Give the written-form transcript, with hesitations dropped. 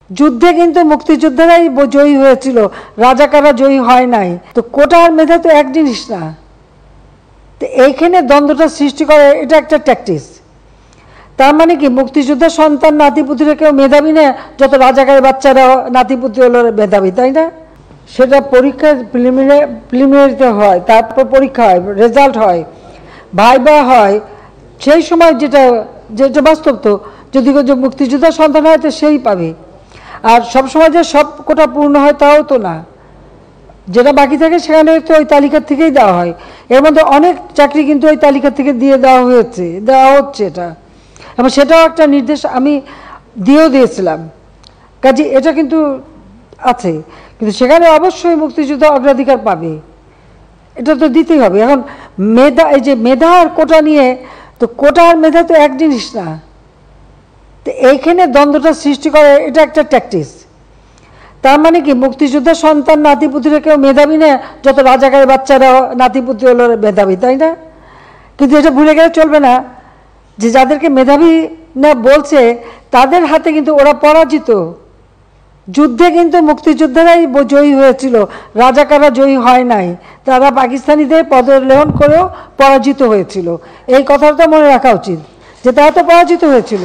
যুদ্ধে কিন্তু মুক্তিযোদ্ধারাই জয়ী হয়েছিল, রাজাকাররা জয়ী হয় নাই। তো কোটা আর মেধা তো এক জিনিস না। তো এইখানে দ্বন্দ্বটা সৃষ্টি করে, এটা একটা ট্যাকটিক্স। তার মানে কি মুক্তিযোদ্ধার সন্তান নাতিপুতিরা কেউ মেধাবী না, যত রাজাকারের বাচ্চারা নাতিপুতি হলো মেধাবী, তাই না? সেটা পরীক্ষার প্রিলিমিনারিতে হয়, তারপর পরীক্ষা হয়, রেজাল্ট হয়, ভাইবা হয়। সেই সময় যেটা যেটা বাস্তব, তো যদি মুক্তিযোদ্ধার সন্তান হয় তো সেই পাবে। আর সবসময় যে সব কোটা পূর্ণ হয় তাও তো না, যেটা বাকি থাকে সেখানে তো ওই তালিকার থেকেই দেওয়া হয়। এর মধ্যে অনেক চাকরি কিন্তু ওই তালিকা থেকে দিয়ে দেওয়া হচ্ছে এটা, এবং সেটাও একটা নির্দেশ আমি দিয়েছিলাম। কাজে এটা কিন্তু আছে, কিন্তু সেখানে অবশ্যই মুক্তিযোদ্ধা অগ্রাধিকার পাবে, এটা তো দিতেই হবে। এখন মেধা, এই যে মেধা আর কোটা নিয়ে, তো কোটা আর মেধা তো এক জিনিস না। তো এইখানে দ্বন্দ্বটা সৃষ্টি করে, এটা একটা ট্যাকটিক্স। তার মানে কি মুক্তিযোদ্ধার সন্তান নাতিপুতিরা কেউ মেধাবী না, যত রাজাকারের বাচ্চারা নাতিপুতি হলো মেধাবী, তাই না? কিন্তু এটা ভুলে গেলে চলবে না যে যাদেরকে মেধাবী না বলছে তাদের হাতে কিন্তু ওরা পরাজিত। যুদ্ধে কিন্তু মুক্তিযোদ্ধারাই জয়ী হয়েছিল, রাজাকাররা জয়ী হয় নাই। তারা পাকিস্তানিদের পদলেহন করেও পরাজিত হয়েছিল। এই কথাটা মনে রাখা উচিত যে তারা তো পরাজিত হয়েছিল।